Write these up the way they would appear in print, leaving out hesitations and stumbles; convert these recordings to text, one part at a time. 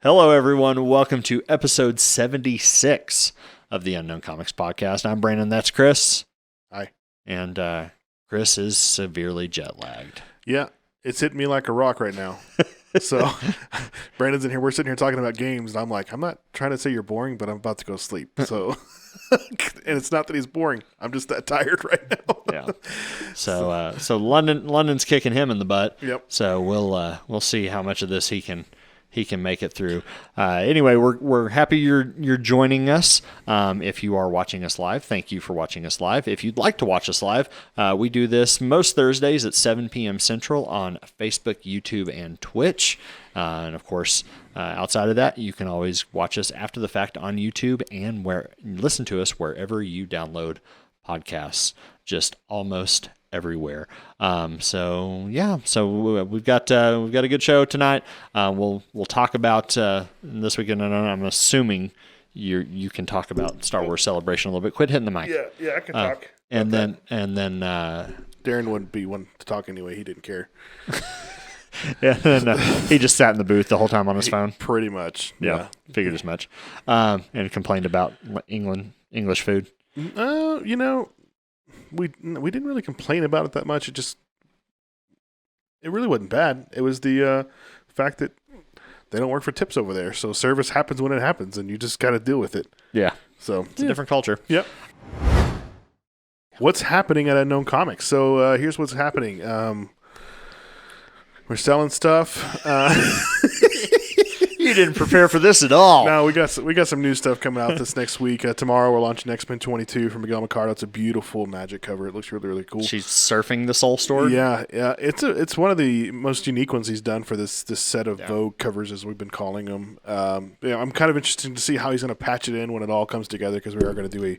Hello, everyone. Welcome to episode 76 of the Unknown Comics Podcast. I'm Brandon. That's Chris. Hi. And Chris is severely jet lagged. Yeah, it's hitting me like a rock right now. So Brandon's in here. We're sitting here talking about games, and I'm like, I'm not trying to say you're boring, but I'm about to go sleep. So, and it's not that he's boring. I'm just that tired right now. Yeah. So London's kicking him in the butt. Yep. So we'll see how much of this he can make it through. Anyway, we're happy you're joining us. If you are watching us live, thank you for watching us live. If you'd like to watch us live, we do this most Thursdays at 7 p.m. Central on Facebook, YouTube, and Twitch. And of course, outside of that, you can always watch us after the fact on YouTube and listen to us wherever you download podcasts, just almost everywhere. So we've got a good show tonight. We'll talk about this weekend. And I'm assuming you can talk about Star Wars Celebration a little bit. Quit hitting the mic. Yeah, I can talk. And then Darren wouldn't be one to talk anyway. He didn't care. he just sat in the booth the whole time on his phone. Pretty much. Yeah, figured as much. And complained about English food. We didn't really complain about it that much. It really wasn't bad. It was the fact that they don't work for tips over there. So service happens when it happens, and you just got to deal with it. Yeah. So it's a different culture. Yep. What's happening at Unknown Comics? So here's what's happening. We're selling stuff. You didn't prepare for this at all. No, we got some new stuff coming out this next week. Tomorrow we're launching X-Men 22 from Miguel Micardo. It's a beautiful Magic cover. It looks really, really cool. She's surfing the Soul Story. Yeah. It's one of the most unique ones he's done for this set of Vogue covers, as we've been calling them. I'm kind of interested to see how he's going to patch it in when it all comes together, because we are going to do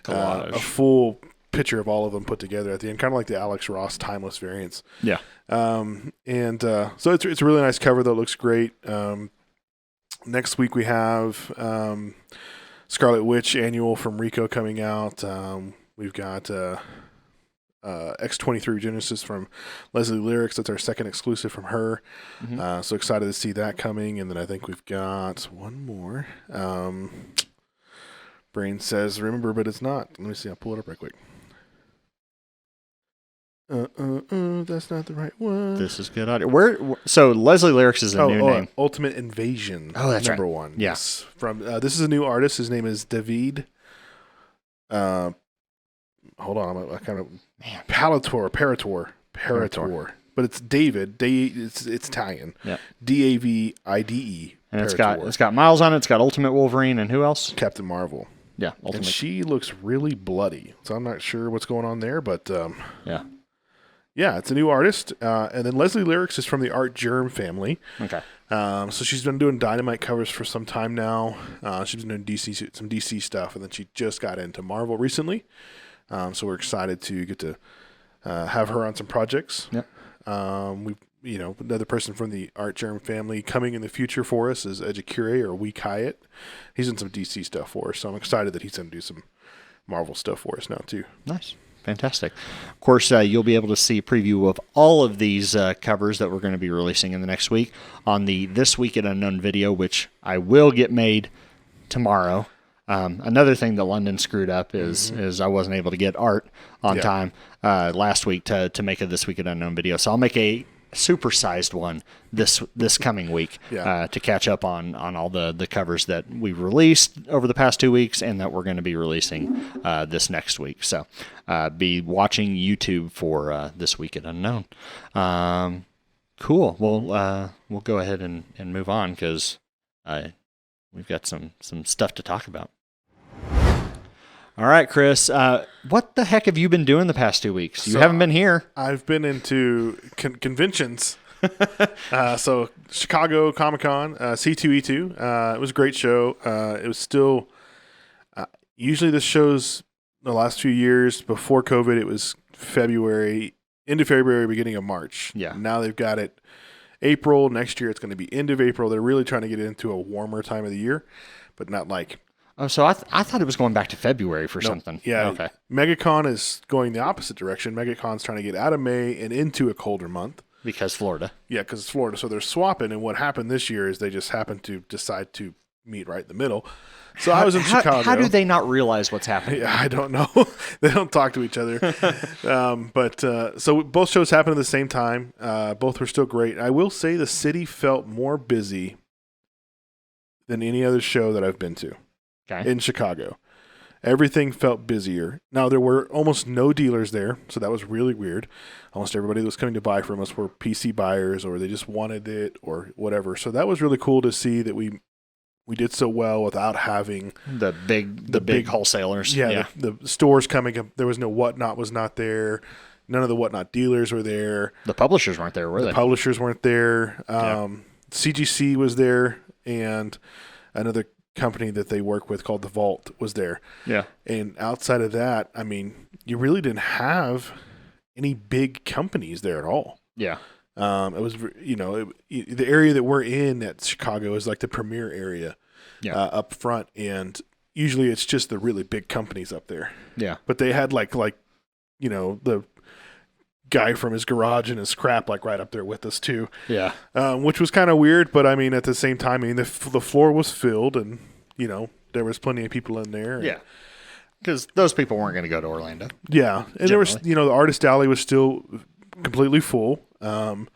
a full picture of all of them put together at the end, kind of like the Alex Ross Timeless variants. Yeah. So it's a really nice cover that looks great. Next week we have Scarlet Witch Annual from Rico coming out. We've got X-23 Genesis from Leslie Lyrics. That's our second exclusive from her. Mm-hmm. So excited to see that coming. And then I think we've got one more. Brain says, remember, but it's not. Let me see. I'll pull it up right quick. That's not the right one. This is good audio. So Leslie Lyrics is a new name. Ultimate Invasion. Oh, that's number right. one. Yes. From this is a new artist. His name is David. Hold on. I kind of Parator. But it's David. It's Italian. Yeah. Davide. And it's got Miles on it. It's got Ultimate Wolverine, and who else? Captain Marvel. Yeah. Ultimate. And she looks really bloody. So I'm not sure what's going on there, but yeah. Yeah, it's a new artist. And then Leslie Lyrics is from the Art Germ family. Okay. So she's been doing Dynamite covers for some time now. She's been doing some DC stuff, and then she just got into Marvel recently. So we're excited to get to have her on some projects. Yep. Another person from the Art Germ family coming in the future for us is Ejikure or Week Hyatt. He's done some DC stuff for us, so I'm excited that he's going to do some Marvel stuff for us now too. Nice. Fantastic. Of course, you'll be able to see a preview of all of these covers that we're going to be releasing in the next week on the This Week at Unknown video, which I will get made tomorrow. Another thing that London screwed up is I wasn't able to get art on time last week to make a This Week at Unknown video. So I'll make a supersized one this coming week to catch up on all the covers that we released over the past 2 weeks and that we're going to be releasing this next week. So be watching YouTube for This Week at Unknown. Cool. We'll go ahead and move on because we've got some stuff to talk about. All right, Chris, what the heck have you been doing the past 2 weeks? You haven't been here. I've been into conventions. So Chicago Comic-Con, C2E2. It was a great show. It was still usually this show's the last few years before COVID. It was end of February, beginning of March. Yeah. Now they've got it April. Next year it's going to be end of April. They're really trying to get it into a warmer time of the year, but not like. Oh, so I thought it was going back to February for something. Yeah. Okay. MegaCon is going the opposite direction. MegaCon's trying to get out of May and into a colder month. Because Florida. Yeah, because it's Florida. So they're swapping. And what happened this year is they just happened to decide to meet right in the middle. So I was in Chicago. How do they not realize what's happening? Yeah, I don't know. They don't talk to each other. So both shows happened at the same time. Both were still great. I will say the city felt more busy than any other show that I've been to in Chicago. Everything felt busier. Now, there were almost no dealers there, so that was really weird. Almost everybody that was coming to buy from us were PC buyers, or they just wanted it or whatever. So that was really cool to see that we did so well without having the big wholesalers. Yeah. The stores coming up. There was no Whatnot was not there. None of the Whatnot dealers were there. The publishers weren't there, were they? The publishers weren't there. CGC was there, and another company that they work with called The Vault was there. Yeah. And outside of that, I mean, you really didn't have any big companies there at all. Yeah. It was, the area that we're in at Chicago is like the premier area up front. And usually it's just the really big companies up there. Yeah. But they had like, the guy from his garage and his crap like right up there with us too. Yeah. Which was kind of weird, but I mean, at the same time, the floor was filled and, there was plenty of people in there. Yeah. Because those people weren't going to go to Orlando. Yeah. And there was, the artist alley was still completely full. You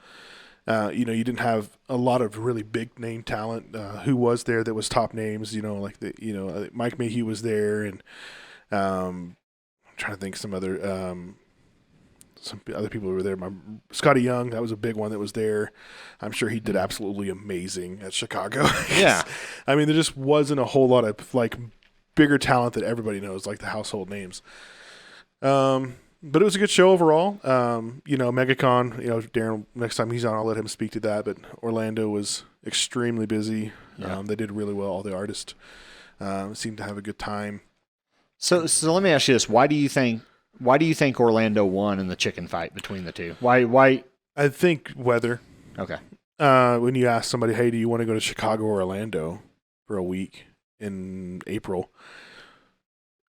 didn't have a lot of really big name talent who was there that was top names, Mike Mayhew was there, and I'm trying to think some other people who were there. Scotty Young, that was a big one that was there. I'm sure he did absolutely amazing at Chicago. Yeah. I mean, there just wasn't a whole lot of like bigger talent that everybody knows, like the household names. But it was a good show overall. MegaCon, Darren, next time he's on, I'll let him speak to that. But Orlando was extremely busy. Yeah. They did really well. All the artists seemed to have a good time. So let me ask you this: Why do you think Orlando won in the chicken fight between the two? Why? I think weather. Okay. When you ask somebody, hey, do you want to go to Chicago or Orlando for a week in April?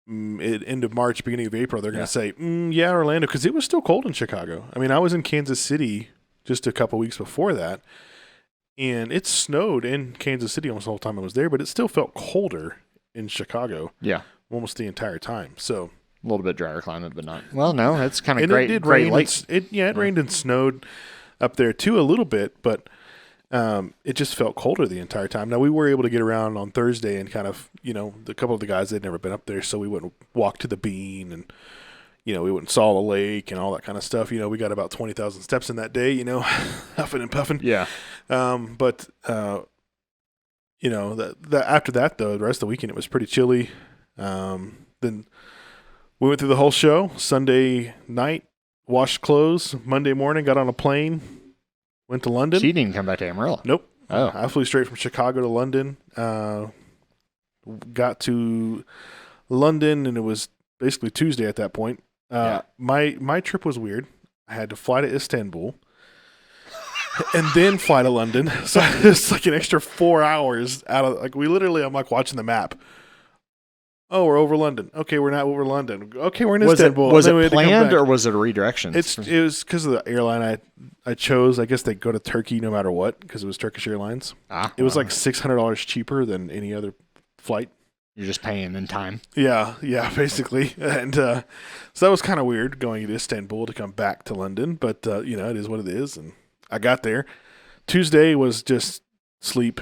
End of March, beginning of April, they're going to say, yeah, Orlando, because it was still cold in Chicago. I mean, I was in Kansas City just a couple weeks before that, and it snowed in Kansas City almost the whole time I was there, but it still felt colder in Chicago. Yeah. Almost the entire time. So a little bit drier climate, but not. Well, no, it's kind of great. It did great rain. lake. It rained and snowed up there too a little bit, but it just felt colder the entire time. Now, we were able to get around on Thursday and kind of, a couple of the guys, they'd never been up there, so we went and walked to the Bean and, we went and saw the lake and all that kind of stuff. We got about 20,000 steps in that day, huffing and puffing. Yeah. But after that, though, the rest of the weekend, it was pretty chilly. Then we went through the whole show Sunday night, washed clothes, Monday morning, got on a plane, went to London. So you didn't come back to Amarillo? Nope. Oh. I flew straight from Chicago to London. Got to London, and it was basically Tuesday at that point. My trip was weird. I had to fly to Istanbul and then fly to London. So it's like an extra 4 hours out of I'm like watching the map. Oh, we're over London. Okay, we're not over London. Okay, we're in Istanbul. Was it planned or was it a redirection? It was because of the airline I chose. I guess they go to Turkey no matter what because it was Turkish Airlines. It was like $600 cheaper than any other flight. You're just paying in time. Yeah, basically. And so that was kind of weird going to Istanbul to come back to London. But, it is what it is. And I got there. Tuesday was just sleep.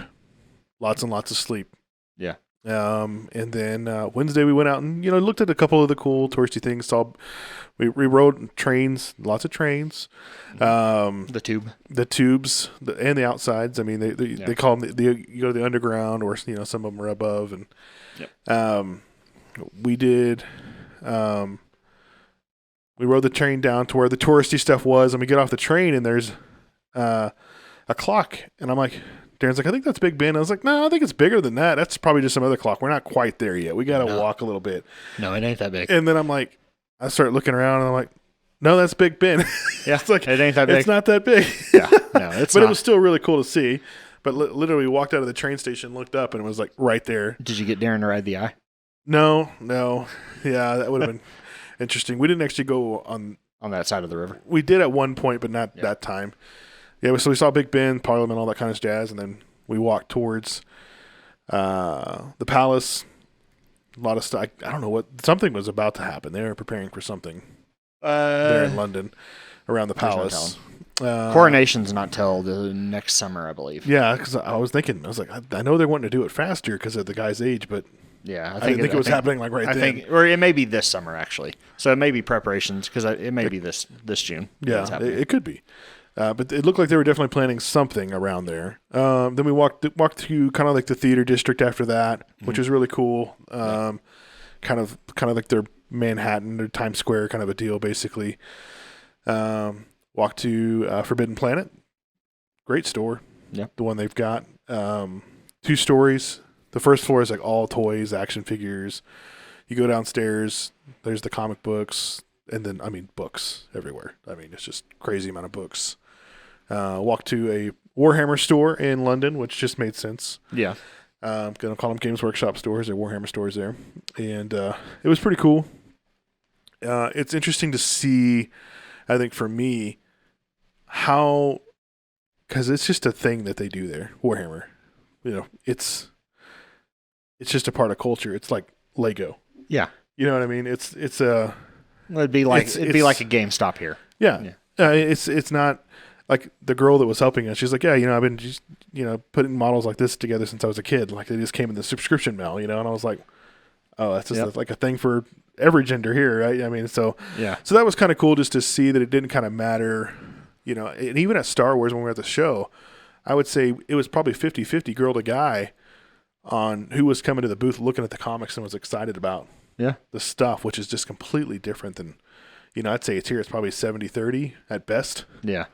Lots and lots of sleep. Yeah. And then Wednesday we went out and looked at a couple of the cool touristy things. We rode trains, lots of trains. The tubes, and the outsides. I mean, they call them you go to the underground, or some of them are above. And we did. We rode the train down to where the touristy stuff was, and we get off the train and there's a clock, and I'm like. Darren's like, I think that's Big Ben. I was like, no, I think it's bigger than that. That's probably just some other clock. We're not quite there yet. We got to walk a little bit. No, it ain't that big. And then I'm like, I start looking around and I'm like, no, that's Big Ben. Yeah, it's like, it ain't that big. It's not that big. Yeah, no, it's but not. It was still really cool to see. But literally walked out of the train station, looked up, and it was like right there. Did you get Darren to ride the eye? No. Yeah, that would have been interesting. We didn't actually go on on that side of the river. We did at one point, but not that time. Yeah, so we saw Big Ben, Parliament, all that kind of jazz, and then we walked towards the palace. A lot of stuff. I don't know what. Something was about to happen. They were preparing for something there in London around the palace. Coronation's not till the next summer, I believe. Yeah, because I was thinking, I was like, I know they're wanting to do it faster because of the guy's age, but yeah, I didn't think it was happening like right then. Or it may be this summer actually. So it may be preparations because it may be this June. Yeah, it could be. But it looked like they were definitely planning something around there. Then we walked through kind of like the theater district after that, which was really cool. Kind of like their Manhattan, their Times Square kind of a deal, basically. Walked to Forbidden Planet. Great store. Yeah. The one they've got. 2 stories. The first floor is like all toys, action figures. You go downstairs, there's the comic books, and then, books everywhere. It's just crazy amount of books. Walked to a Warhammer store in London, which just made sense. Yeah. I'm going to call them Games Workshop stores. They're Warhammer stores there. And it was pretty cool. It's interesting to see, I think for me, how, because it's just a thing that they do there, Warhammer. It's just a part of culture. It's like Lego. Yeah. You know what I mean? It'd be like a GameStop here. Yeah. It's not like the girl that was helping us. She's like, yeah, I've been just, putting models like this together since I was a kid. Like they just came in the subscription mail, and I was like, oh, that's just like a thing for every gender here, right? So that was kind of cool just to see that it didn't kind of matter, and even at Star Wars when we were at the show, I would say it was probably 50-50 girl to guy on who was coming to the booth looking at the comics and was excited about the stuff, which is just completely different than, I'd say it's probably 70-30 at best. Yeah.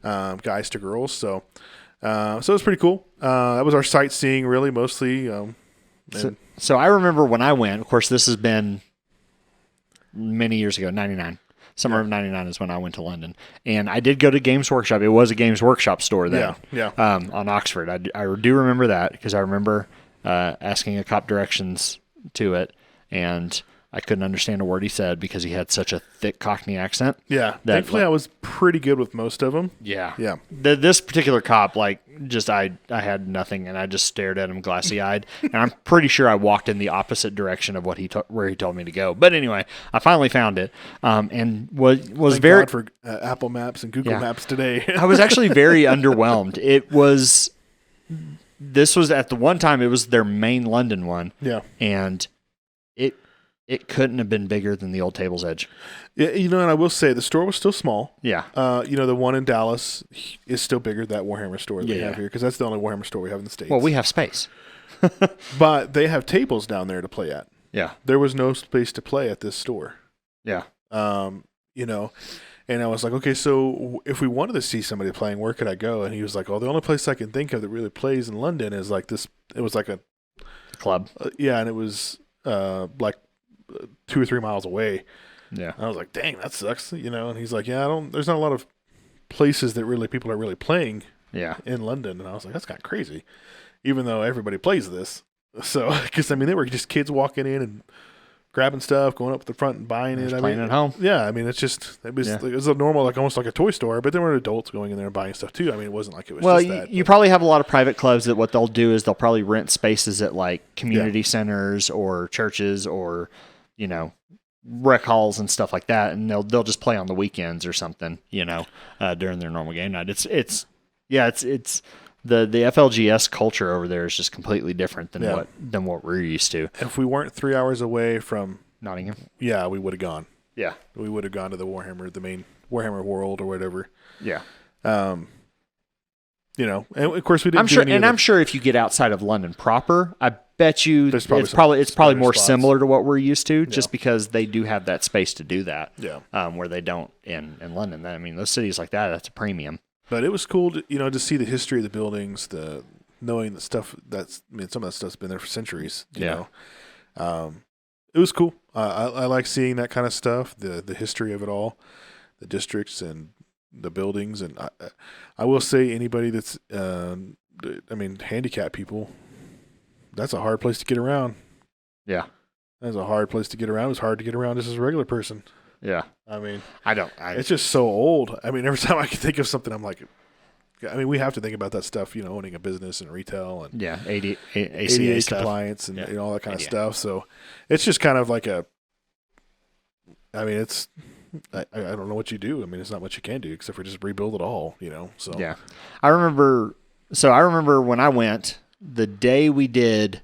Guys to girls. So it was pretty cool. That was our sightseeing really mostly. So I remember when I went, of course, this has been many years ago, 99. Summer of 99 is when I went to London. And I did go to Games Workshop. It was a Games Workshop store then. Yeah. On Oxford. I do remember that because I remember asking a cop directions to it, and I couldn't understand a word he said because he had such a thick Cockney accent. Yeah. Thankfully, I was pretty good with most of them. Yeah. Yeah. This particular cop, I had nothing, and I just stared at him glassy-eyed, and I'm pretty sure I walked in the opposite direction of where he told me to go. But anyway, I finally found it, and was Thank very God for Apple Maps and Google Maps today. I was actually very underwhelmed. This was at the one time it was their main London one. Yeah. And it couldn't have been bigger than the old Table's Edge. Yeah, and I will say the store was still small. Yeah. The one in Dallas is still bigger than that Warhammer store that we have here because that's the only Warhammer store we have in the States. Well, we have space. But they have tables down there to play at. Yeah. There was no space to play at this store. Yeah. And I was like, okay, so if we wanted to see somebody playing, where could I go? And he was like, oh, the only place I can think of that really plays in London is like this. It was like a club. And it was like 2 or 3 miles away. Yeah. And I was like, dang, that sucks. And he's like, yeah, there's not a lot of places that people are really playing in London. And I was like, that's kind of crazy, even though everybody plays this. So, because they were just kids walking in and grabbing stuff, going up the front and buying it. Playing at home. Yeah. It was a normal, almost like a toy store, but there were adults going in there and buying stuff too. It wasn't like it was just that. You probably have a lot of private clubs that what they'll do is they'll probably rent spaces at community centers or churches or, rec halls and stuff like that, and they'll just play on the weekends or something, during their normal game night. It's the FLGS culture over there is just completely different than what we're used to. If we weren't 3 hours away from Nottingham, we would have gone. Yeah, we would have gone to the main Warhammer World or whatever. Yeah. And of course we didn't. I'm sure if you get outside of London proper, I bet you it's probably more similar to what we're used to, just because they do have that space to do that. Yeah. Where they don't in London. Those cities like that's a premium. But it was cool to see the history of the buildings, knowing the stuff some of that stuff's been there for centuries. You know, it was cool. I like seeing that kind of stuff, the history of it all, the districts and the buildings, and I will say anybody that's handicapped people, that's a hard place to get around. Yeah, that's a hard place to get around. It's hard to get around just as a regular person. Yeah. I mean, It's it's just so old. I mean, every time I can think of something, I'm like, I mean, we have to think about that stuff, owning a business and retail and yeah, ADA ACA stuff. compliance and Yeah. all that kind of ADA. stuff. So it's just kind of like I mean, I don't know what you do. I mean, it's not much you can do except for just rebuild it all, So Yeah. I remember when I went, the day we did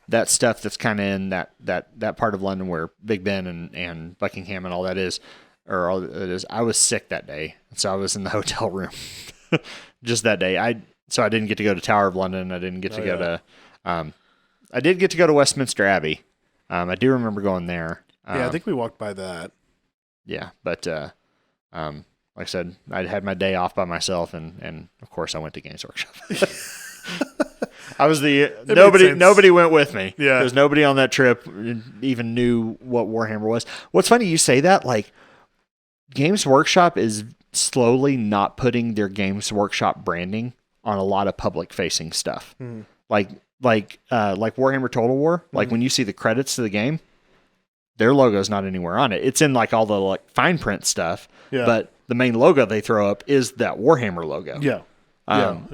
that stuff that's kind of in that part of London where Big Ben and Buckingham and all that is, or all that is, I was sick that day. So I was in the hotel room just that day. So I didn't get to go to Tower of London. I didn't get to go to, I did get to go to Westminster Abbey. I do remember going there. I think we walked by that. Yeah, but like I said, I had my day off by myself, and of course I went to Games Workshop. I was nobody went with me. Yeah, because nobody on that trip even knew what Warhammer was. What's funny, you say that, like Games Workshop is slowly not putting their Games Workshop branding on a lot of public facing stuff. Mm. Like Warhammer Total War. Like when you see the credits to the game, their logo's not anywhere on it. It's in like all the like fine print stuff, but the main logo they throw up is that Warhammer logo. Yeah.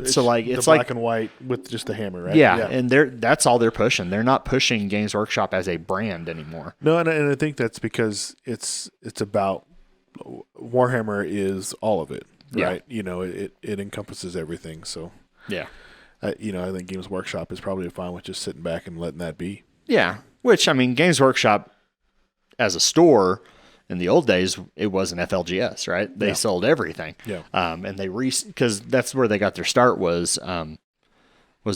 So like it's the like black and white with just the hammer, right? Yeah, and that's all they're pushing. They're not pushing Games Workshop as a brand anymore. No, and I think that's because it's about Warhammer is all of it, right? It encompasses everything. So yeah, I think Games Workshop is probably fine with just sitting back and letting that be. Yeah, which I mean, Games Workshop as a store in the old days, it was an FLGS, right? They sold everything. Yeah. And they because that's where they got their start was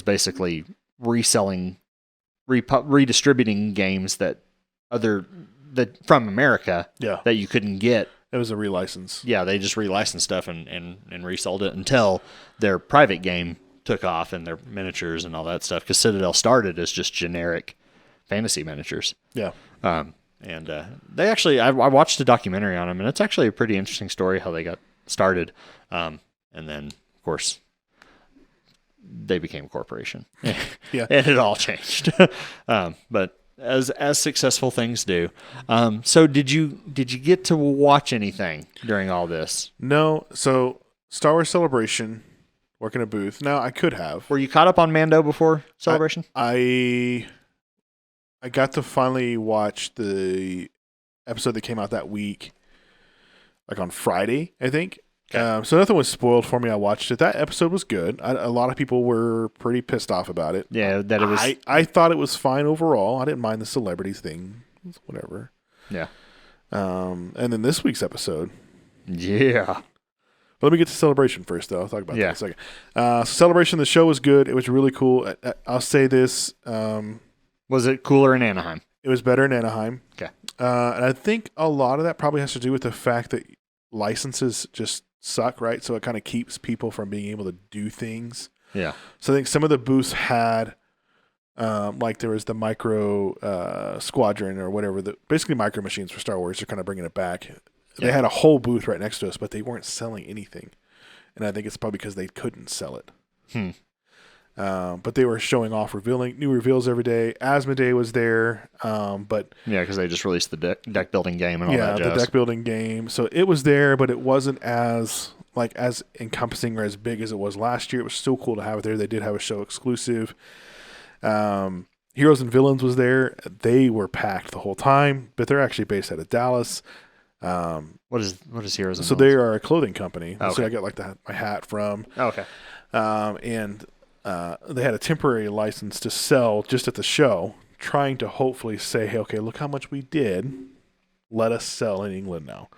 basically reselling, redistributing games that from America that you couldn't get. It was a relicense. Yeah, they just relicensed stuff and resold it until their private game took off and their miniatures and all that stuff. Because Citadel started as just generic fantasy miniatures. Yeah. And they actually, I watched a documentary on them, and it's actually a pretty interesting story how they got started. And then, of course, they became a corporation. Yeah. And it all changed. But as successful things do. So did you get to watch anything during all this? No. So Star Wars Celebration, working a booth. Now I could have. Were you caught up on Mando before Celebration? I got to finally watch the episode that came out that week, like on Friday, I think. Okay. So nothing was spoiled for me. I watched it. That episode was good. A lot of people were pretty pissed off about it. Yeah, that it was. I thought it was fine overall. I didn't mind the celebrities thing. Whatever. Yeah. And then this week's episode. Yeah. But let me get to Celebration first, though. I'll talk about that in a second. So Celebration, the show was good. It was really cool. I'll say this. Was it cooler in Anaheim? It was better in Anaheim. Okay. And I think a lot of that probably has to do with the fact that licenses just suck, right? So it kind of keeps people from being able to do things. Yeah. So I think some of the booths had, like there was the Micro Squadron or whatever, basically Micro Machines for Star Wars. They're kind of bringing it back. They had a whole booth right next to us, but they weren't selling anything. And I think it's probably because they couldn't sell it. But they were showing off new reveals every day. Asmodee was there, but because they just released the deck building game and all that jazz. The deck building game. So it was there, but it wasn't as encompassing or as big as it was last year. It was still cool to have it there. They did have a show exclusive. Heroes and Villains was there. They were packed the whole time, but they're actually based out of Dallas. What is Heroes and Villains? So they are a clothing company. Okay. So I got my hat from. Oh, okay. And they had a temporary license to sell just at the show, trying to hopefully say, hey, okay, look how much we did. Let us sell in England now.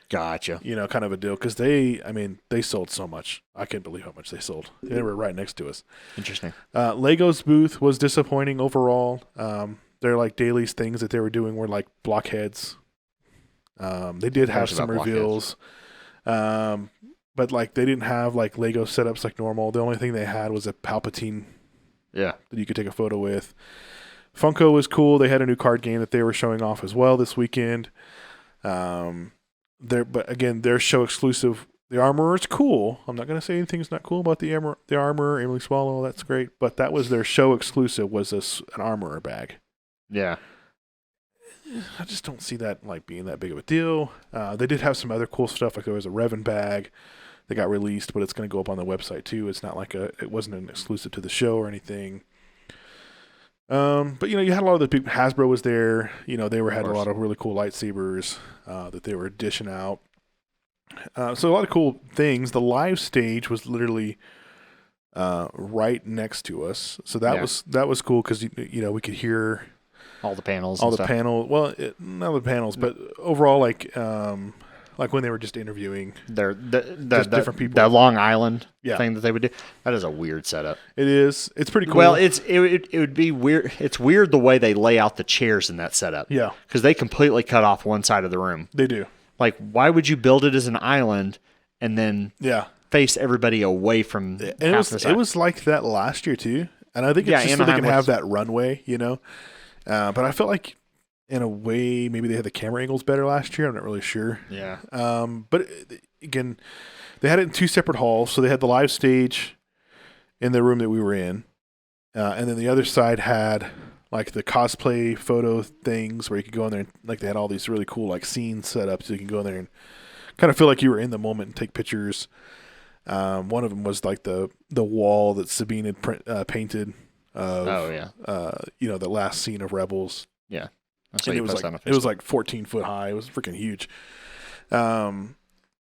Gotcha. Kind of a deal. Because they sold so much. I can't believe how much they sold. They were right next to us. Interesting. Lego's booth was disappointing overall. Their like daily things that they were doing were like blockheads. They did have some reveals. But like they didn't have like Lego setups like normal. The only thing they had was a Palpatine. Yeah. That you could take a photo with. Funko was cool. They had a new card game that they were showing off as well this weekend. But again, their show exclusive. The Armorer is cool. I'm not going to say anything's not cool about the Armorer. Emily Swallow, that's great. But that was their show exclusive. Was an Armorer bag. Yeah. I just don't see that like being that big of a deal. They did have some other cool stuff, like there was a Revan bag that got released, but it's going to go up on the website too. It's not like it wasn't an exclusive to the show or anything. But you had a lot of the people. Hasbro was there. They had a lot of really cool lightsabers that they were dishing out. So a lot of cool things. The live stage was literally right next to us, so that was cool because we could hear all the panels, all the panels. Well, not the panels, but overall, like when they were just interviewing the different people. That Long Island thing that they would do. That is a weird setup. It is. It's pretty cool. Well, it would be weird. It's weird the way they lay out the chairs in that setup. Yeah, because they completely cut off one side of the room. They do. Like, why would you build it as an island and then face everybody away from half the side? It was like that last year too, and I think it's just so they can have that runway, But I felt like, in a way, maybe they had the camera angles better last year. I'm not really sure. Yeah. But again, they had it in two separate halls. So they had the live stage in the room that we were in, and then the other side had like the cosplay photo things where you could go in there and like they had all these really cool like scenes set up so you can go in there and kind of feel like you were in the moment and take pictures. One of them was like the wall that Sabine had painted. The last scene of Rebels. Yeah. And it was like 14 foot high. It was freaking huge. And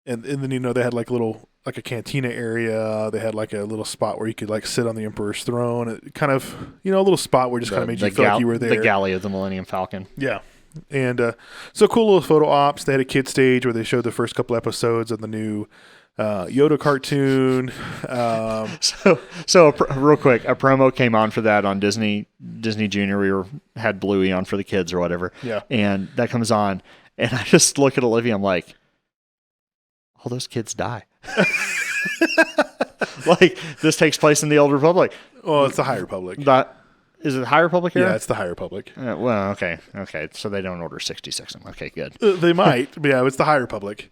then they had like a cantina area. They had like a little spot where you could like sit on the Emperor's throne. It kind of a little spot where it just kind of made you feel like you were there. The galley of the Millennium Falcon. Yeah. And so cool little photo ops. They had a kid stage where they showed the first couple episodes of the new Yoda cartoon. So real quick, a promo came on for that on Disney Junior. We had Bluey on for the kids or whatever. Yeah. And that comes on, and I just look at Olivia. I'm like, all those kids die. Like, this takes place in the Old Republic. Well, it's the High Republic. Is it the High Republic here? Yeah, it's the High Republic. Well, okay. So they don't order 66. Okay, good. They might. But yeah, it's the High Republic.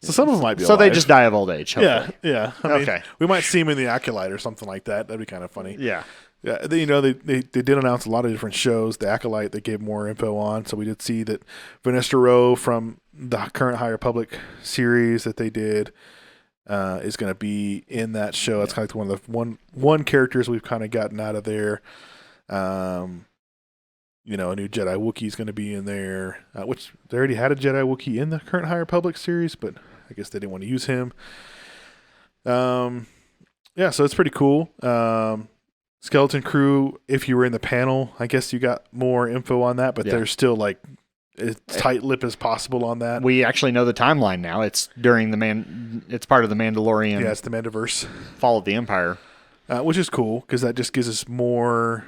So some of them might be alive. So they just die of old age, hopefully. Yeah. I mean, we might see them in the Acolyte or something like that. That'd be kind of funny. Yeah. Yeah, they did announce a lot of different shows. The Acolyte they gave more info on, so we did see that Vanessa Rowe from the current High Republic series that they did is going to be in that show. It's kind of like one of the one characters we've kind of gotten out of there. A new Jedi Wookiee is going to be in there, which they already had a Jedi Wookiee in the current High Republic series, but I guess they didn't want to use him. So it's pretty cool. Skeleton Crew, if you were in the panel, I guess you got more info on that, but they're still like as tight-lipped as possible on that. We actually know the timeline now. It's during it's part of the Mandalorian. Yeah, it's the Mandiverse. Fall of the Empire. Which is cool because that just gives us more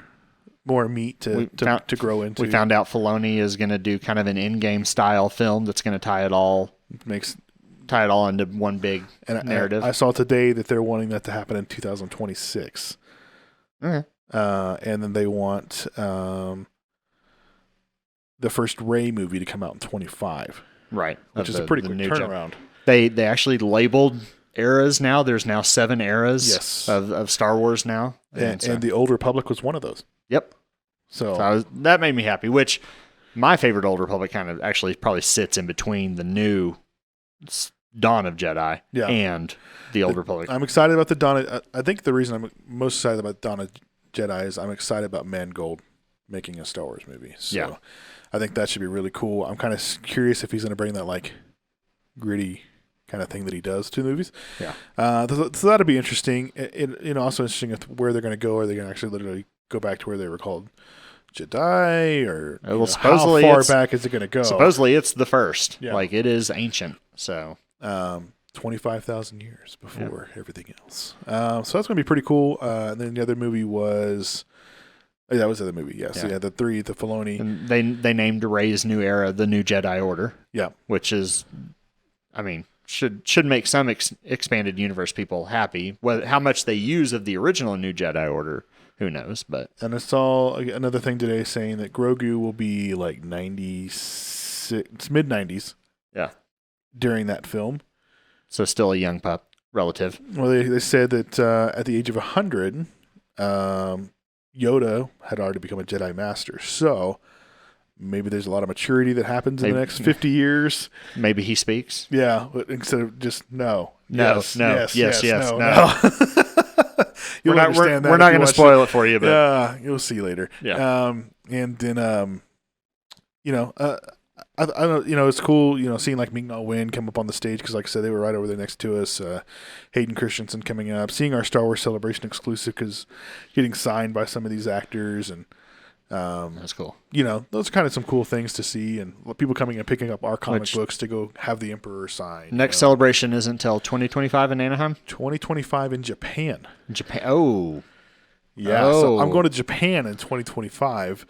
meat to grow into. We found out Filoni is going to do kind of an in-game style film that's going to tie it all into one big narrative. I saw today that they're wanting that to happen in 2026. Okay. And then they want the first Rey movie to come out in 25. Right. Which is a pretty quick turnaround. They actually labeled eras now. There's now 7 eras of Star Wars now. And the Old Republic was one of those. Yep. So that made me happy, which my favorite Old Republic kind of actually probably sits in between the new Dawn of Jedi and the Old Republic. I'm excited about the Dawn. I think the reason I'm most excited about Dawn of Jedi is I'm excited about Mangold making a Star Wars movie. So I think that should be really cool. I'm kind of curious if he's going to bring that like gritty kind of thing that he does to the movies. Yeah. So that'll be interesting. Also interesting where they're going to go. Are they going to actually literally go back to where they were called Jedi, or supposedly how far back is it going to go? Supposedly it's the first. Yeah. Like, it is ancient. So 25,000 years before everything else. So that's going to be pretty cool. And then the other movie was that was the other movie. Yes. Yeah. The Filoni. And they named Rey's new era the New Jedi Order. Yeah. Which is, I mean, should make some expanded universe people happy. How much they use of the original New Jedi Order, who knows? And I saw another thing today saying that Grogu will be like 96, mid-90s. Yeah. During that film. So still a young pup, relative. Well, they said that at the age of 100, Yoda had already become a Jedi Master. So maybe there's a lot of maturity that happens in Maybe- the next 50 years. Maybe he speaks. Yeah, but instead of just no. No, Yes, no, yes, yes, yes, no. You'll We're understand that not if you going to watch spoil it for you, but Yeah, you'll see later. Yeah. And then I don't, it's cool, seeing like Ming-Na Wen come up on the stage because, like I said, they were right over there next to us. Hayden Christensen coming up, seeing our Star Wars Celebration exclusive because getting signed by some of these actors, and that's cool. those are kind of some cool things to see, and people coming and picking up our comic Which- books to go have the Emperor sign. Next celebration isn't until 2025 in Anaheim, 2025 in Japan. Japan. Oh, Yeah, so I'm going to Japan in 2025.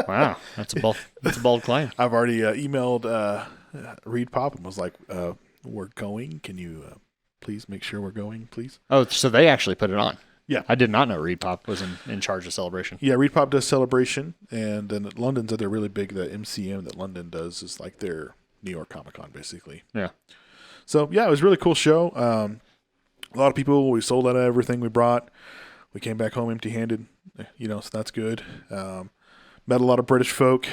wow, that's a bold claim. I've already emailed Reed Pop and was like, "We're going. Can you please make sure we're going, please?" Oh, so they actually put it on. Yeah. I did not know Reed Pop was in charge of Celebration. Yeah, Reed Pop does Celebration, and then London's other really big. The MCM that London does is like their New York Comic Con, basically. Yeah. So yeah, it was a really cool show. A lot of people. We sold out of everything we brought. We came back home empty-handed. So that's good. Met a lot of British folk.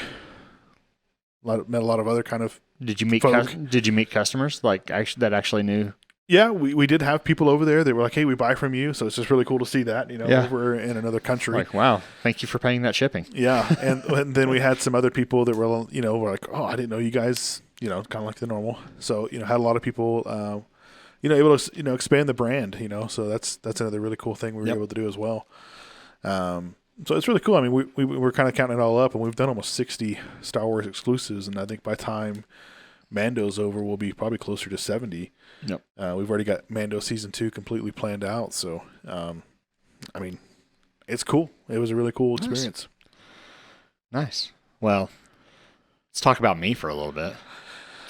Met a lot of other kind of. Did you meet Folk. Did you meet customers that actually knew? Yeah, we did have people over there. They were like, "Hey, we buy from you," so it's just really cool to see that. Yeah. Over in another country. Like, wow, thank you for paying that shipping. Yeah, and then we had some other people that were, were like, "Oh, I didn't know you guys," kind of like the normal. So, had a lot of people, able to, expand the brand, So that's another really cool thing we were able to do as well. So it's really cool. I mean, we were kind of counting it all up, and we've done almost 60 Star Wars exclusives, and I think by time Mando's over, we'll be probably closer to 70. Yep. We've already got Mando Season 2 completely planned out, so, I mean, it's cool. It was a really cool experience. Nice. Well, let's talk about me for a little bit.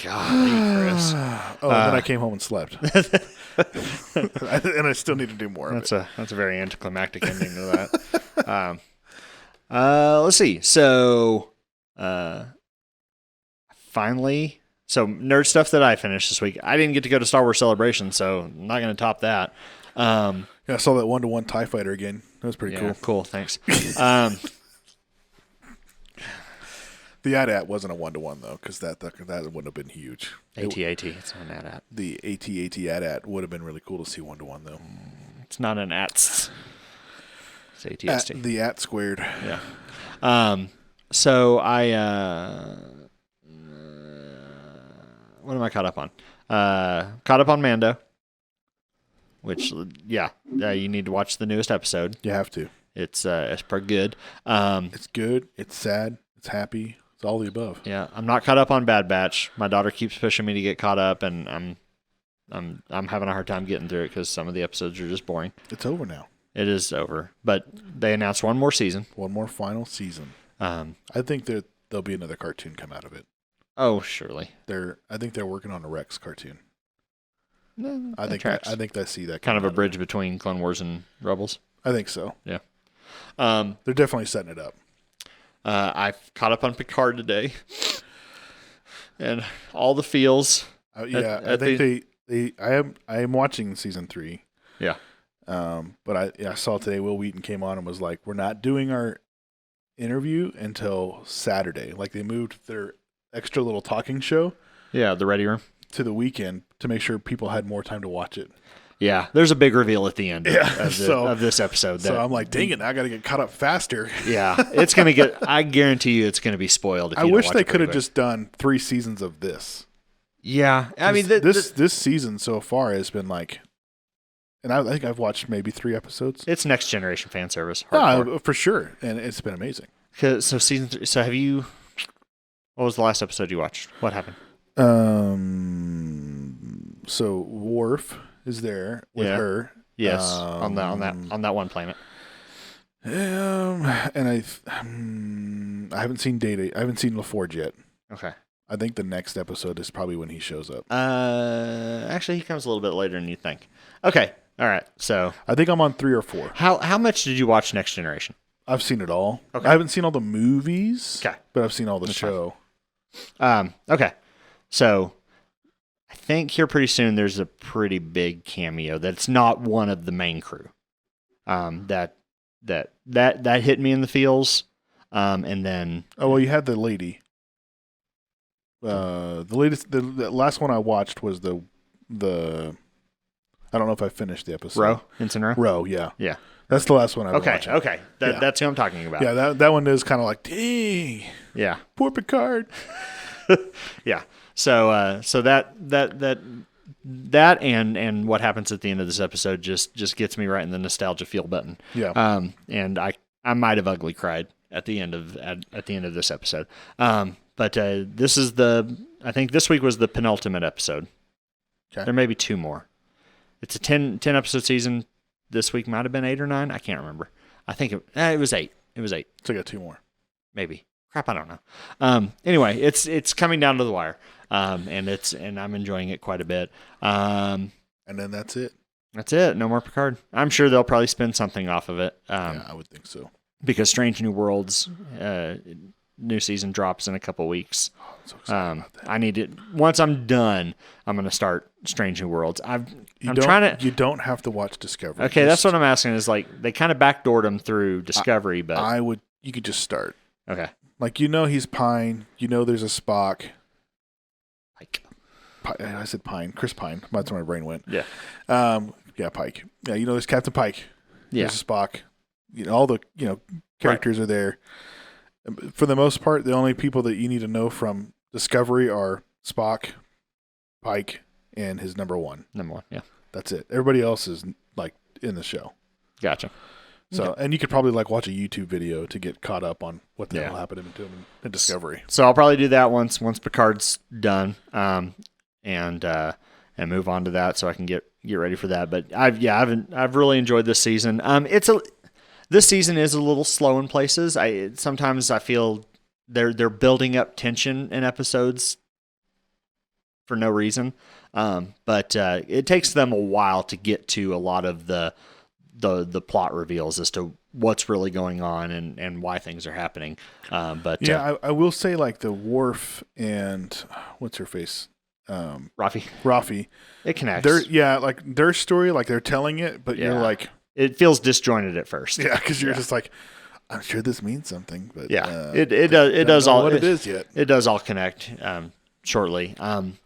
Golly, Chris. And then I came home and slept. And I still need to do more of it. That's a very anticlimactic ending to that. Let's see. So, finally, nerd stuff that I finished this week. I didn't get to go to Star Wars Celebration, so I'm not going to top that. Yeah, I saw that 1-to-1 TIE Fighter again. That was pretty cool. Cool, thanks. The AT-AT wasn't a 1-to-1 though, because that wouldn't have been huge. AT-AT, it's not an AT-AT. The AT-AT AT-AT would have been really cool to see 1-to-1 though. It's not an ATS. It's ATST. The AT squared. Yeah. So I what am I caught up on? Caught up on Mando, which you need to watch the newest episode. You have to. It's pretty good. It's good. It's sad. It's happy. It's all the above. Yeah, I'm not caught up on Bad Batch. My daughter keeps pushing me to get caught up, and I'm having a hard time getting through it because some of the episodes are just boring. It's over now. It is over, but they announced one more season. One more final season. I think that there'll be another cartoon come out of it. Oh, surely. I think they're working on a Rex cartoon. No, I think I see that kind of a coming bridge between Clone Wars and Rebels. out. I think so. Yeah. They're definitely setting it up. I've caught up on Picard today, and all the feels. I think I am watching season 3. Yeah. But I saw today Will Wheaton came on and was like, "We're not doing our interview until Saturday." Like they moved their extra little talking show. Yeah, the Ready Room. To the weekend to make sure people had more time to watch it. Yeah, there's a big reveal at the end of this episode. So I'm like, dang it, I got to get caught up faster. Yeah, it's going to get, I guarantee you it's going to be spoiled. If I you wish don't watch they it could have pretty just done 3 seasons of this. Yeah, I mean, this season so far has been like, and I think I've watched maybe 3 episodes. It's next generation fan service. For sure. And it's been amazing. So season 3, so have you, what was the last episode you watched? What happened? So Worf is there with her. Yes, on that one planet. And I haven't seen Data. I haven't seen LaForge yet. Okay. I think the next episode is probably when he shows up. Actually, he comes a little bit later than you think. Okay. All right. So I think I'm on 3 or 4. How much did you watch Next Generation? I've seen it all. Okay. I haven't seen all the movies. Okay. But I've seen all the show. Okay. So I think here pretty soon there's a pretty big cameo that's not one of the main crew. That hit me in the feels. And then Oh well, you had the lady. The latest, the last one I watched was the. I don't know if I finished the episode. Roe, Ensign Roe. Roe, yeah. Yeah. That's the last one I watched. Okay. Yeah. That's who I'm talking about. Yeah, that one is kind of like, dang, Yeah. poor Picard. Yeah. So that and what happens at the end of this episode just gets me right in the nostalgia feel button. Yeah. And I might have ugly cried at the end of this episode. But this is I think this week was the penultimate episode. Okay. There may be 2 more. It's a 10 episode season. This week might have been 8 or 9. I can't remember. I think it was 8. It was 8. So I got 2 more. Maybe. Crap, I don't know. Anyway, it's coming down to the wire. And I'm enjoying it quite a bit. And then that's it. That's it. No more Picard. I'm sure they'll probably spin something off of it. Yeah, I would think so. Because Strange New Worlds new season drops in a couple weeks. Oh, I'm so excited about that. I need it. Once I'm done, I'm going to start Strange New Worlds. You don't have to watch Discovery. Okay, that's what I'm asking. Is like they kind of backdoored him through Discovery, but you could just start. Okay. Like he's Pine. There's a Spock. Pike. I said Pine. Chris Pine. That's where my brain went. Yeah. Yeah, Pike. Yeah, there's Captain Pike. Yeah. There's a Spock. All the characters are there. For the most part, the only people that you need to know from Discovery are Spock, Pike, and his number 1. Number 1, yeah. That's it. Everybody else is like in the show. Gotcha. So, and you could probably watch a YouTube video to get caught up on what the hell happened to him in Discovery. So I'll probably do that once Picard's done, and move on to that so I can get ready for that. But I've really enjoyed this season. This season is a little slow in places. Sometimes I feel they're building up tension in episodes for no reason. But it takes them a while to get to a lot of the plot reveals as to what's really going on and why things are happening. But I will say like the Worf and what's her face, Rafi, it connects. Their story, like they're telling it, but you're like. It feels disjointed at first. Yeah, because you're just like, I'm sure this means something, but it does all what it is yet. It does all connect shortly. That's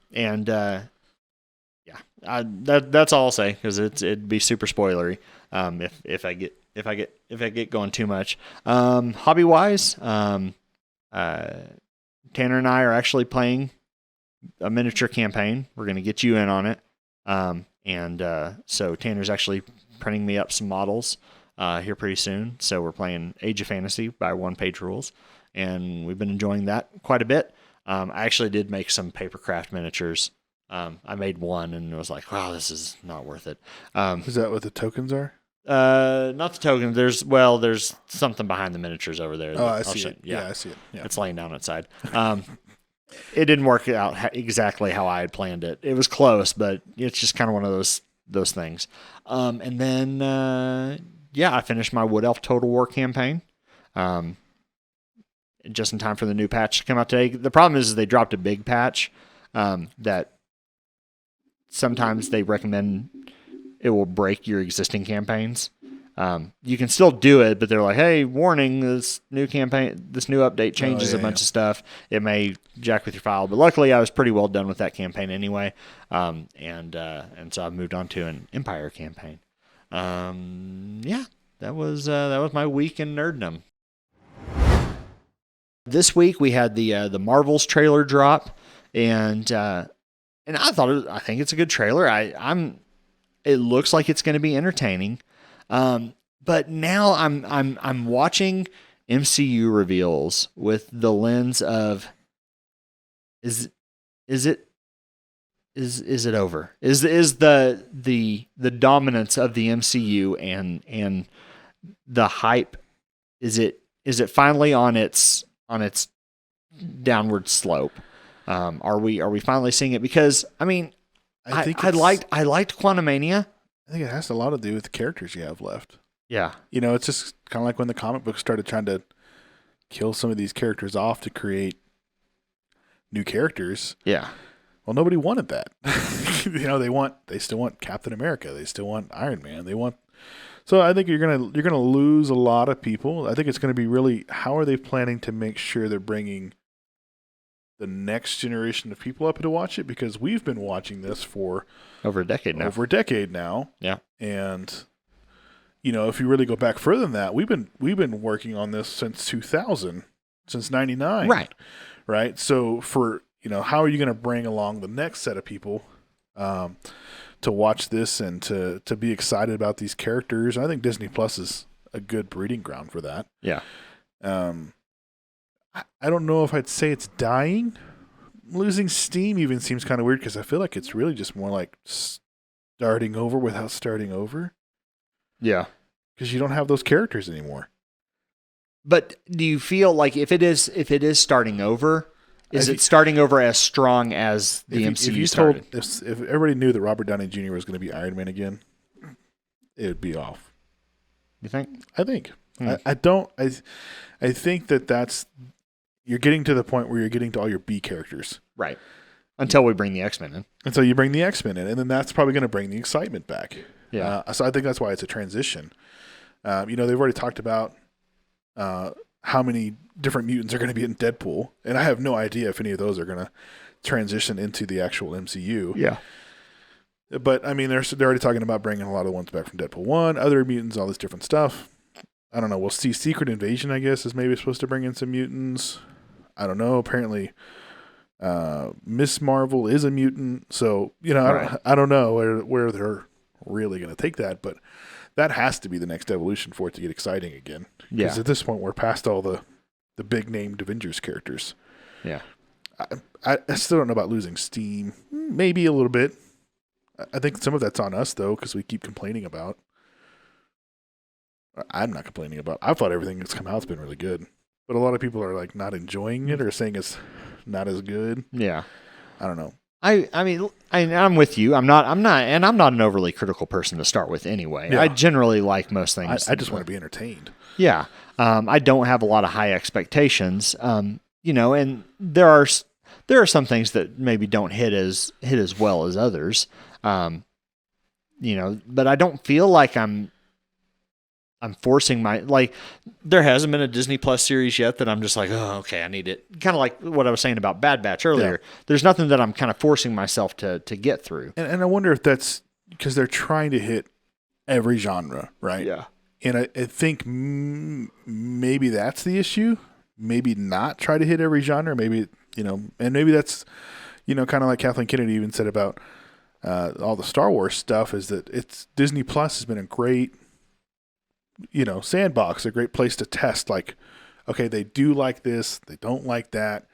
all I'll say because it'd be super spoilery if I get going too much. Hobby wise, Tanner and I are actually playing a miniature campaign. We're going to get you in on it. So Tanner's actually printing me up some models here pretty soon. So we're playing Age of Fantasy by One Page Rules, and we've been enjoying that quite a bit. I actually did make some papercraft miniatures. I made one and was like, wow, this is not worth it. Is that what the tokens are? Not the tokens. There's something behind the miniatures over there. Oh, I see it. Yeah, I see it. Yeah. It's laying down outside. It didn't work out exactly how I had planned it. It was close, but it's just kind of one of those things. And then, I finished my Wood Elf Total War campaign. Just in time for the new patch to come out today. The problem is they dropped a big patch that sometimes they recommend it will break your existing campaigns. You can still do it, but they're like, hey, warning, this new update changes a bunch of stuff. It may jack with your file. But luckily I was pretty well done with that campaign anyway. And so I've moved on to an Empire campaign. That was my week in nerddom. This week we had the Marvels trailer drop, and I I think it's a good trailer. It looks like it's going to be entertaining. But now I'm watching MCU reveals with the lens of is it over? Is the dominance of the MCU and the hype, is it finally on its downward slope? Are we finally seeing it? Because I mean, I liked Quantumania. I think it has a lot to do with the characters you have left. Yeah. It's just kind of like when the comic books started trying to kill some of these characters off to create new characters. Yeah. Well, nobody wanted that. They still want Captain America. They still want Iron Man. So I think you're gonna lose a lot of people. I think it's gonna be really, how are they planning to make sure they're bringing the next generation of people up to watch it? Because we've been watching this for over a decade now. Yeah. And if you really go back further than that, we've been working on this since 2000, since 99. Right. Right. So for, how are you going to bring along the next set of people to watch this and to be excited about these characters? I think Disney Plus is a good breeding ground for that. Yeah. I don't know if I'd say it's dying. Losing steam even seems kind of weird because I feel like it's really just more like starting over without starting over. Yeah. Because you don't have those characters anymore. But do you feel like if it is starting over, is it starting over as strong as the MCU started? If everybody knew that Robert Downey Jr. was going to be Iron Man again, it would be off. You think? I think. I think that's you're getting to the point where you're getting to all your B characters. Right. Until we bring the X-Men in. Until you bring the X-Men in, and then that's probably going to bring the excitement back. Yeah. So I think that's why it's a transition. They've already talked about how many different mutants are going to be in Deadpool, and I have no idea if any of those are going to transition into the actual MCU. Yeah. But I mean, they're already talking about bringing a lot of the ones back from Deadpool 1, other mutants, all this different stuff. I don't know. We'll see. Secret Invasion, I guess, is maybe supposed to bring in some mutants. I don't know. Apparently, Miss Marvel is a mutant, so Right. I don't know where they're really going to take that, but that has to be the next evolution for it to get exciting again. Yeah. Because at this point, we're past all the big named Avengers characters. Yeah. I still don't know about losing steam. Maybe a little bit. I think some of that's on us though, because we keep complaining about. I'm not complaining about. I thought everything that's come out's been really good, but a lot of people are like not enjoying it or saying it's not as good. Yeah. I don't know. I mean, I'm with you. I'm not an overly critical person to start with anyway. Yeah. I generally like most things. I just want to be entertained. Yeah. I don't have a lot of high expectations. And there are some things that maybe don't hit as well as others. But I don't feel like I'm forcing there hasn't been a Disney Plus series yet that I'm just like, oh, okay, I need it. Kind of like what I was saying about Bad Batch earlier. Yeah. There's nothing that I'm kind of forcing myself to get through. And I wonder if that's because they're trying to hit every genre, right? Yeah. And I think maybe that's the issue. Maybe not try to hit every genre. Maybe, and maybe that's, kind of like Kathleen Kennedy even said about all the Star Wars stuff is that Disney Plus has been a great, sandbox, a great place to test. Like, okay, they do like this, they don't like that,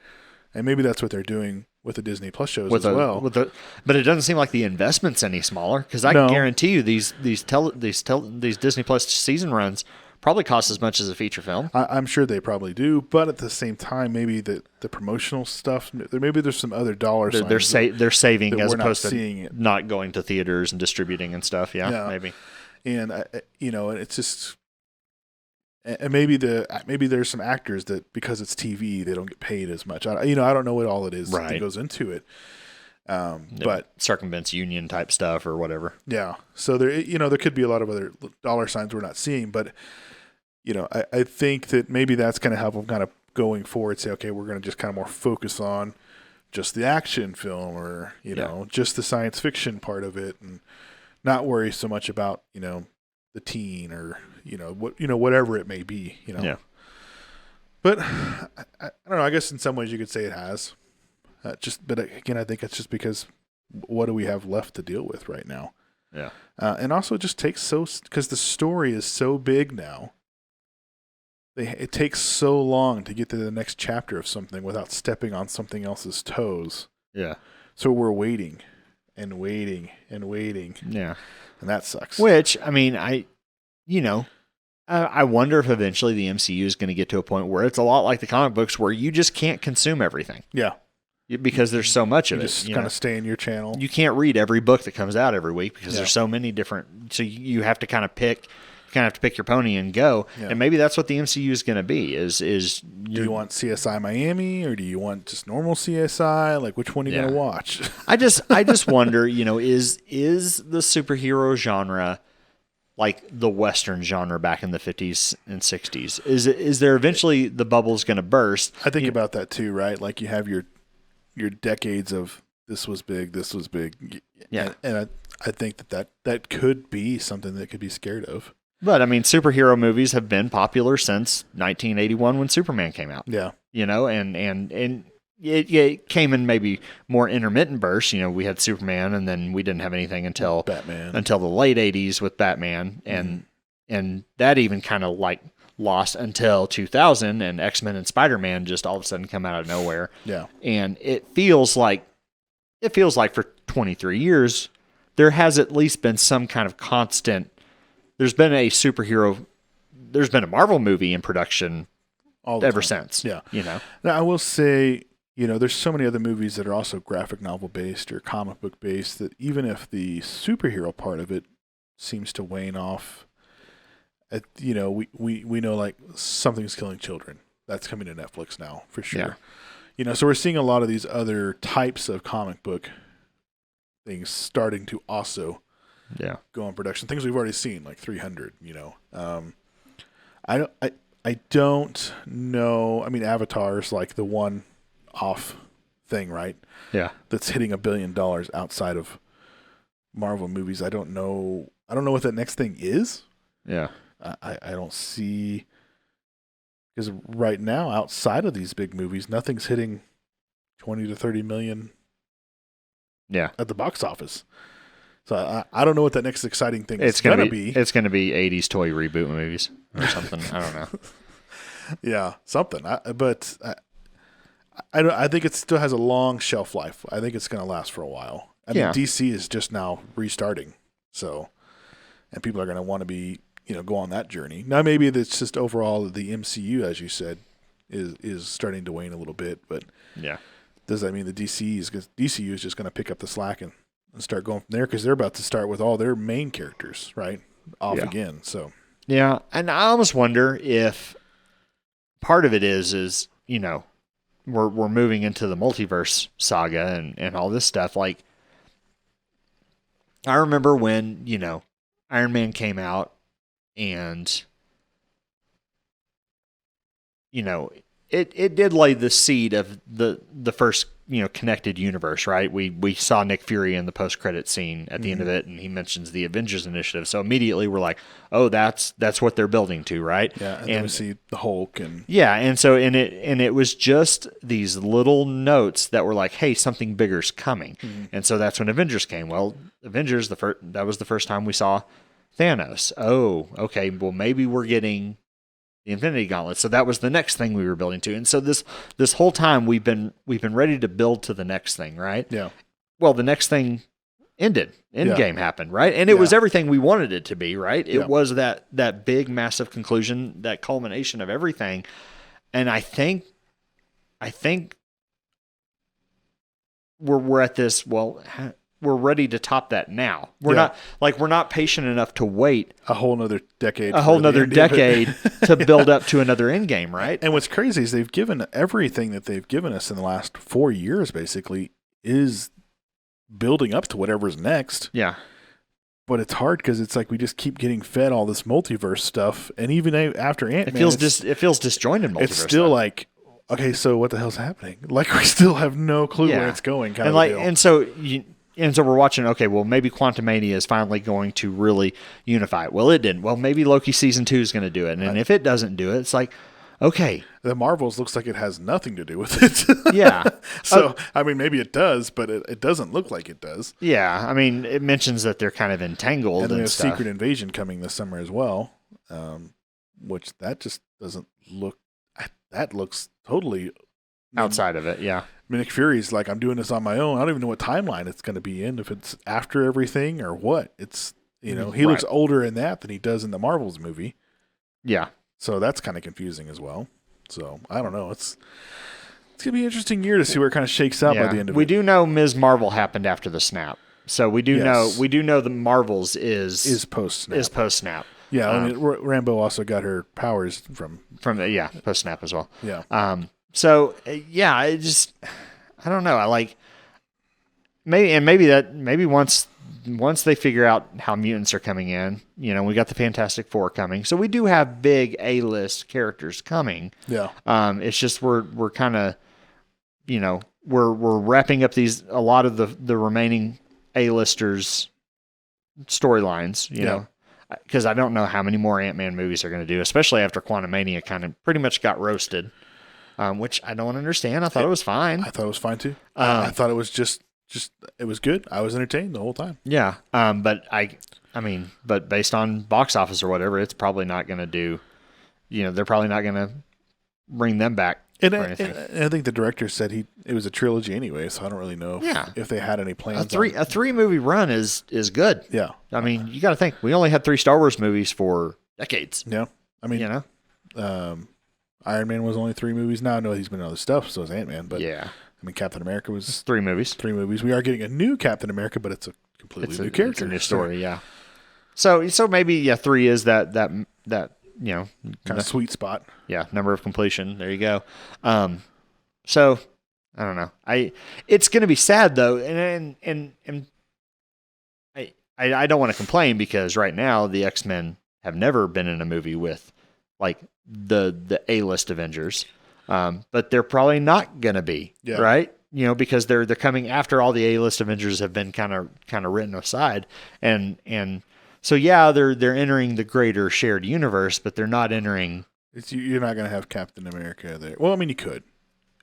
and maybe that's what they're doing with the Disney Plus shows as well. But it doesn't seem like the investment's any smaller because I guarantee you these Disney Plus season runs probably cost as much as a feature film. I'm sure they probably do, but at the same time, maybe the promotional stuff. Maybe there's some other dollar signs. They're saving as opposed to not going to theaters and distributing and stuff. Yeah. Maybe. And and it's just, and maybe there's some actors that because it's TV they don't get paid as much. I don't know what all it is that goes into it. But circumvents union type stuff or whatever. Yeah. So there could be a lot of other dollar signs we're not seeing, but I think that maybe that's going to help them kind of going forward. Say, okay, we're going to just kind of more focus on just the action film or just the science fiction part of it, and not worry so much about the teen or whatever it may be. Yeah. But I don't know. I guess in some ways you could say it has. But again, I think it's just because what do we have left to deal with right now? Yeah. And also it just takes because the story is so big now. It takes so long to get to the next chapter of something without stepping on something else's toes. Yeah. So we're waiting and waiting and waiting. Yeah. And that sucks. Which, I mean, I wonder if eventually the MCU is going to get to a point where it's a lot like the comic books where you just can't consume everything. Yeah. Because there's so much of it. Just kind of stay in your channel. You can't read every book that comes out every week because there's so many different. So you have to kind of pick. You kind of have to pick your pony and go. Yeah. And maybe that's what the MCU is going to be. Do you want CSI Miami or do you want just normal CSI? Like which one are you going to watch? I just wonder. Is the superhero genre like the Western genre back in the 50s and 60s? Is there eventually the bubble's going to burst? I think about that too, right? Like you have your decades of this was big. Yeah. And I think that could be something that could be scared of. But I mean, superhero movies have been popular since 1981 when Superman came out. Yeah. You know, and it came in maybe more intermittent bursts. You know, we had Superman, and then we didn't have anything until Batman, until the late 80s with Batman, and that even kind of like lost until 2000, and X-Men and Spider-Man just all of a sudden come out of nowhere. Yeah. And it feels like for 23 years there has at least been some kind of constant. There's been a Marvel movie in production ever since. Yeah. You know. Now I will say, you know, there's so many other movies that are also graphic novel based or comic book based that even if the superhero part of it seems to wane off, you know, we know like Something's Killing Children. That's coming to Netflix now for sure. Yeah. You know, so we're seeing a lot of these other types of comic book things starting to also go on production. Things we've already seen, like 300. You know, I don't know. I mean, Avatar's like the one-off thing, right? Yeah. That's hitting $1 billion outside of Marvel movies. I don't know what that next thing is. Yeah. I don't see, because right now outside of these big movies, nothing's hitting 20 to 30 million. Yeah. At the box office. So I don't know what that next exciting thing It's is going to be. It's going to be 80s toy reboot movies or something. I don't know. Yeah, something. But I think it still has a long shelf life. I think it's going to last for a while. I mean, DC is just now restarting, so, and people are going to want to be, you know, go on that journey. Now maybe it's just overall the MCU, as you said, is starting to wane a little bit. But yeah, does that mean the DCU is just going to pick up the slack and start going from there, because they're about to start with all their main characters off again? So yeah, and I almost wonder if part of it is you know, we're moving into the multiverse saga and all this stuff. Like, I remember when, you know, Iron Man came out, and you know, it did lay the seed of the first, you know, connected universe, right? We saw Nick Fury in the post-credit scene at the end of it, and he mentions the Avengers Initiative. So immediately we're like, oh, that's what they're building to, right? Yeah, and then we see the Hulk and it was just these little notes that were like, hey, something bigger's coming. And so that's when Avengers came. Well, Avengers, that was the first time we saw Thanos. Oh, okay, well maybe we're getting the Infinity Gauntlet. So that was the next thing we were building to. And so this whole time we've been ready to build to the next thing, right? Yeah. Well, the next thing ended. Endgame happened, right? And it was everything we wanted it to be, right? It was that big, massive conclusion, that culmination of everything. And I think we're at this, well, we're ready to top that now. We're not patient enough to wait a whole nother decade. To build up to another end game, right? And what's crazy is they've given everything that they've given us in the last 4 years, basically, is building up to whatever's next. Yeah. But it's hard because it's like we just keep getting fed all this multiverse stuff, and even after Ant-Man, it feels disjointed. Multiverse it's still stuff. Like, okay, so what the hell's happening? Like, we still have no clue where it's going. And so we're watching, okay, well, maybe Quantumania is finally going to really unify it. Well, it didn't. Well, maybe Loki Season 2 is going to do it. And if it doesn't do it, it's like, okay. The Marvels looks like it has nothing to do with it. Yeah. So, I mean, maybe it does, but it doesn't look like it does. Yeah. I mean, it mentions that they're kind of entangled. And we have stuff. Secret Invasion coming this summer as well, which that just doesn't look, that looks totally outside of it, yeah. Nick Fury's like, I'm doing this on my own. I don't even know what timeline it's going to be in, if it's after everything or what. It's, you know, he looks older in that than he does in the Marvels movie. Yeah. So that's kind of confusing as well. So I don't know. It's going to be an interesting year to see where it kind of shakes out by the end of it. We do know Ms. Marvel happened after the snap. So we do know the Marvels is post-snap. Yeah, I mean, Rambo also got her powers from post-snap as well. Yeah. So I don't know. I like maybe once once they figure out how mutants are coming in, we got the Fantastic Four coming. So we do have big A-list characters coming. Yeah. It's just we're kind of, we're wrapping up a lot of the remaining A-listers storylines, you know, because I don't know how many more Ant-Man movies they're going to do, especially after Quantumania kind of pretty much got roasted, which I don't understand. I thought it was fine. I thought it was fine too. I thought it was just it was good. I was entertained the whole time. Yeah. But but based on box office or whatever, it's probably not going to do, they're probably not going to bring them back. And I think the director said it was a trilogy anyway, so I don't really know if they had any plans. A 3-movie run is good. Yeah. I mean, you got to think, we only had 3 Star Wars movies for decades. Yeah. I mean, Iron Man was only 3 movies. Now I know he's been in other stuff, so is Ant-Man. But yeah. I mean, Captain America was 3 movies. 3 movies. We are getting a new Captain America, but it's a completely new character. It's a new story, yeah. So maybe 3 is that kind of sweet spot. Yeah, number of completion. There you go. So I don't know. It's going to be sad though, and I don't want to complain because right now the X-Men have never been in a movie with like the A-list Avengers, but they're probably not going to be right. Because they're coming after all the A-list Avengers have been kind of written aside, and so they're entering the greater shared universe, but they're not entering. You're not going to have Captain America there. Well, I mean, you could.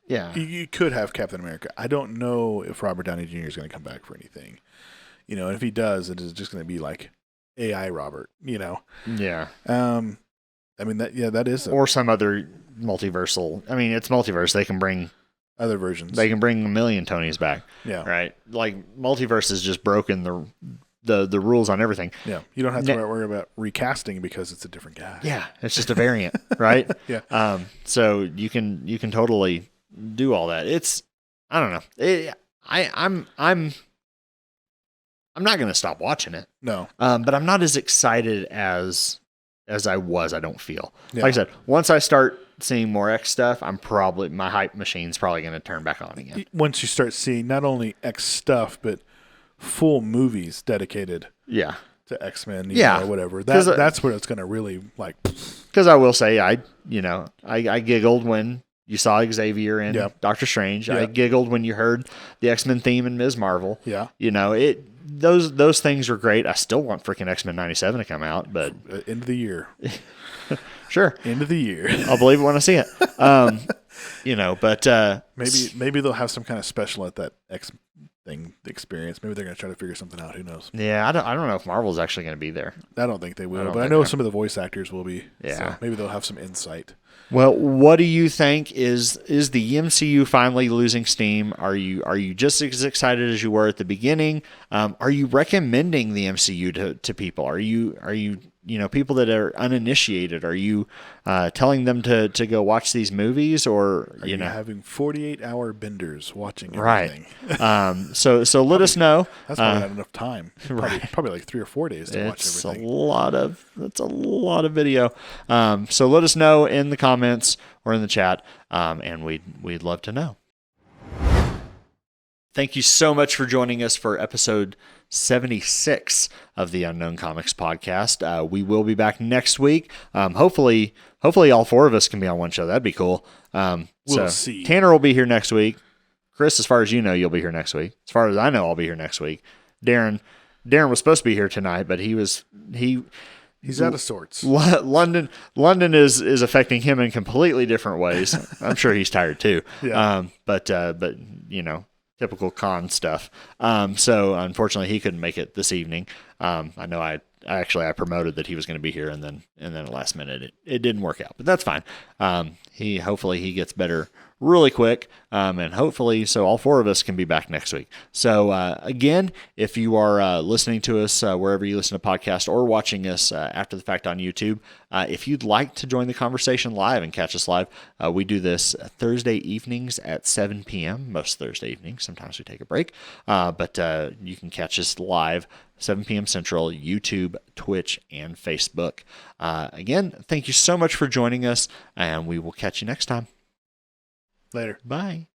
Yeah. You could have Captain America. I don't know if Robert Downey Jr. is going to come back for anything. And if he does, it is just going to be like AI Robert, Yeah. I mean, that is. Or some other multiversal. I mean, it's multiverse. They can bring other versions. They can bring a million Tonys back. Yeah. Right? Like, multiverse has just broken the rules on everything. Yeah. You don't have to worry about recasting because it's a different guy. Yeah. It's just a variant, right? Yeah. So you can totally do all that. I don't know. I'm not going to stop watching it. No. But I'm not as excited as I was, I don't feel. Yeah. Like I said, once I start seeing more X stuff, my hype machine's probably going to turn back on again. Once you start seeing not only X stuff, but full movies dedicated to X-Men, or whatever. That's where it's going to really like. Because I will say, I giggled when you saw Xavier in Doctor Strange. Yeah. I giggled when you heard the X-Men theme in Ms. Marvel. Yeah. Those things are great. I still want freaking X-Men 97 to come out, but end of the year. Sure. End of the year. I'll believe it when I see it. But maybe they'll have some kind of special at that X thing experience. Maybe they're going to try to figure something out. Who knows? Yeah, I don't know if Marvel's actually going to be there. I don't think they will, but I know some of the voice actors will be. Yeah. So maybe they'll have some insight. Well, what do you think? Is the MCU finally losing steam? Are you just as excited as you were at the beginning? Are you recommending the MCU to people? Are you people that are uninitiated? Are you telling them to go watch these movies, or are you having 48-hour benders watching everything? Right. So let us know. That's probably not enough time. Probably like 3 or 4 days to watch everything. That's a lot of video. So let us know in the comments or in the chat, and we'd love to know. Thank you so much for joining us for episode 76 of the Unknown Comics podcast. We will be back next week. Hopefully all 4 of us can be on one show. That'd be cool. We'll see. Tanner will be here next week. Chris, as far as you know, you'll be here next week. As far as I know, I'll be here next week. Darren was supposed to be here tonight, but he's out of sorts. London is affecting him in completely different ways. I'm sure he's tired too. Yeah. But typical con stuff. So unfortunately he couldn't make it this evening. I know I promoted that he was going to be here, and then at the last minute it didn't work out, but that's fine. Hopefully he gets better really quick, and hopefully so all 4 of us can be back next week. So again, if you are listening to us wherever you listen to podcasts or watching us after the fact on YouTube, if you'd like to join the conversation live and catch us live, we do this Thursday evenings at 7 p.m. most Thursday evenings. Sometimes we take a break, but you can catch us live 7 p.m. Central, YouTube, Twitch, and Facebook. Again, thank you so much for joining us, and we will catch you next time. Later. Bye.